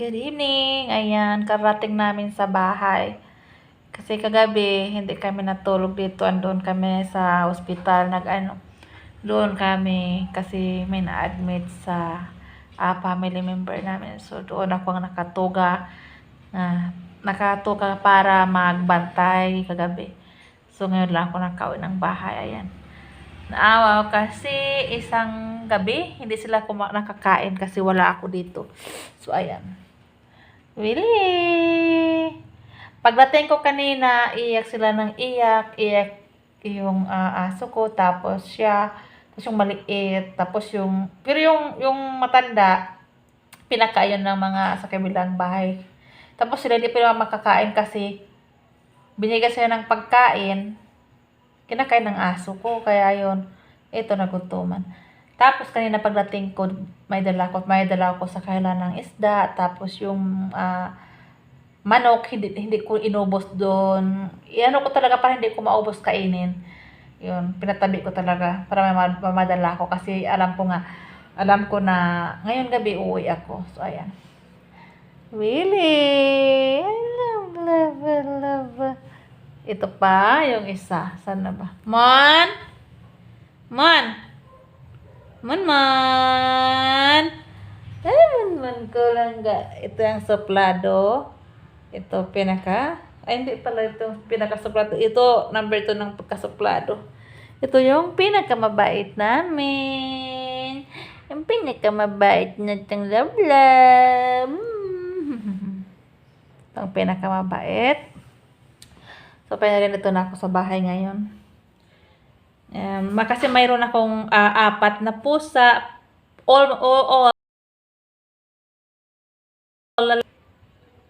Good evening. Ayan, karating namin sa bahay. Kasi kagabi, hindi kami natulog dito. Andun kami sa ospital. Doon kami kasi may na-admit sa family member namin. So, doon ako ang nakatuga para magbantay kagabi. So, ngayon lang ako nakauwi ng bahay. Ayan. Naawa kasi isang gabi, hindi sila nakakain kasi wala ako dito. So, ayan. Really? Pagdating ko kanina, iyak sila ng iyak yung aso ko, tapos yung maliit, pero yung matanda, pinakain ng mga sa kabilang bahay. Tapos sila hindi pa makakain kasi binigay sila ng pagkain, kinakain ng aso ko, kaya yun, ito nagutuman. Tapos kanina pagdating ko, may dala ko sa kailan ng isda, tapos yung manok, hindi ko inubos doon. Iano ko talaga para hindi ko maubos kainin. Yun, pinatabi ko talaga para mamadala ko kasi alam ko na ngayon gabi uuwi ako. So, ayan. Really? I love. Ito pa, yung isa. Saan na ba? Mon! Ay, man ko lang ga. Ito yung suplado. Ito hindi pala ito pinakasuplado. Ito, number 2 ng pagkasuplado. Ito yung pinakamabait namin. Yung pinakamabait na itong love. Ito ang pinakamabait. So, pinarito na ako sa bahay ngayon. Kasi mayroon akong 4 na pusa. All.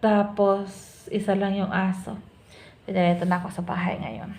Tapos, isa lang yung aso. Pinarito na ako sa bahay ngayon.